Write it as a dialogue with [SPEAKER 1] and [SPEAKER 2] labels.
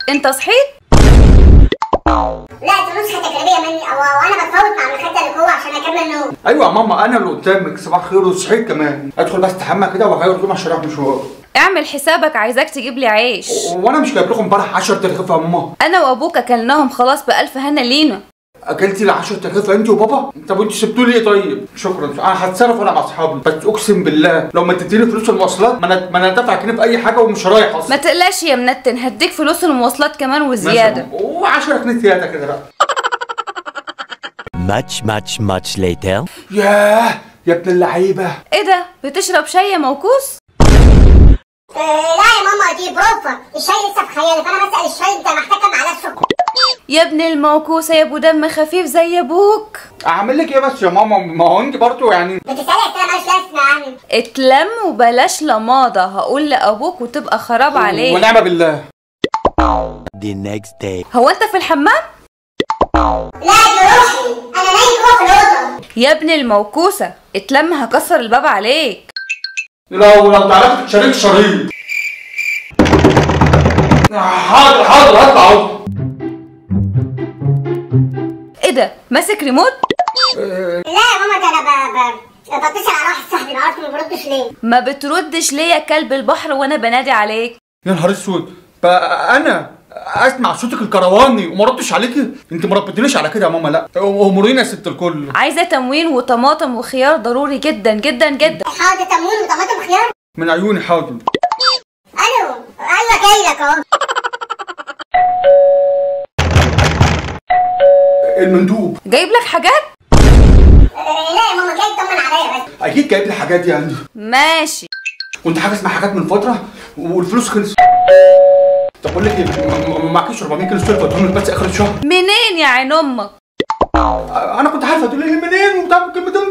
[SPEAKER 1] انت صحيت؟
[SPEAKER 2] لا دي نسخة تجريبية مني وانا بتفاوض مع المخدة اللي جوه عشان اكمل نوم.
[SPEAKER 3] ايوه يا ماما انا اللي قدامك. صباح الخير وصحيت كمان. ادخل بس استحمى كده وهغير هدوم عشان اروح مشوار.
[SPEAKER 1] اعمل حسابك، عايزاك تجيب لي عيش.
[SPEAKER 3] وانا مش جايب لكم امبارح 10 ترغيف يا ماما؟
[SPEAKER 1] انا وابوك اكلناهم خلاص بألف هنا لينا.
[SPEAKER 3] اكلتي ال 10 ترغيف انت وبابا؟ طب وانت سبتوا لي ايه طيب؟ شكرا انا هتصرف انا مع اصحابي، بس اقسم بالله لو ما اديتيني فلوس المواصلات ما انا دافع كده في اي حاجه ومش رايح اصلا.
[SPEAKER 1] ما تقلقش يا منتن، هديك فلوس المواصلات كمان وزياده.
[SPEAKER 3] و10 جنيه زياده كده بقى.
[SPEAKER 4] much later.
[SPEAKER 3] ياه يا ابن اللعيبه.
[SPEAKER 1] ايه ده؟ بتشرب شاي يا موكوس؟
[SPEAKER 2] لا يا ماما دي بروفا، الشاي لسه في خيالي، فانا بسأل الشاي انت محتاج كام معلقة سكر؟
[SPEAKER 1] يا ابن الموكوسه يا ابو دم خفيف زي ابوك.
[SPEAKER 3] اعمل لك ايه بس يا ماما؟ ما هو انت برضه يعني
[SPEAKER 2] بتسألي اسئلة مالهاش لازمة يعني.
[SPEAKER 1] اتلم وبلاش لماضه، هقول لابوك وتبقى خراب عليك.
[SPEAKER 3] ونعم بالله.
[SPEAKER 4] The next day.
[SPEAKER 1] هو انت في الحمام؟
[SPEAKER 2] لا دي روحي، انا نايم جوه في الأوضة.
[SPEAKER 1] يا ابن الموكوسه اتلم هكسر الباب عليك.
[SPEAKER 3] لو تعرفي تشارك شريط. حاضر هطلع اهو.
[SPEAKER 1] ايه ده؟ ماسك ريموت؟
[SPEAKER 2] لا يا ماما ده انا بتصل على واحد صاحبي، معرفش ما بردش ليه.
[SPEAKER 1] ما بتردش ليه يا كلب البحر وانا بنادي عليك؟
[SPEAKER 3] يا نهار اسود، بقى انا اسمع صوتك الكرواني وما ردش عليكي؟ انت ما ربيتنيش على كده يا ماما. لا امورينا يا ست الكل.
[SPEAKER 1] عايزه تموين وطماطم وخيار ضروري جدا جدا جدا.
[SPEAKER 2] حاضر تموين وطماطم خيار.
[SPEAKER 3] من عيوني حاضر.
[SPEAKER 2] الو ايوه جاي لك اهو.
[SPEAKER 3] المندوب
[SPEAKER 1] جايب لك حاجات؟
[SPEAKER 2] لا يا ماما جاي يطمن عليا بس.
[SPEAKER 3] اكيد جايب لي حاجات يعني.
[SPEAKER 1] ماشي.
[SPEAKER 3] وانت حاجه اسمها حاجات من فتره والفلوس خلصت. طب اقول لك ايه، ما معكيش 400 كيلو سلفه ادهم لك بس اخر الشهر؟
[SPEAKER 1] منين يا عين امك؟
[SPEAKER 3] انا كنت عارفه تقول لي منين وبتاع الكلمتين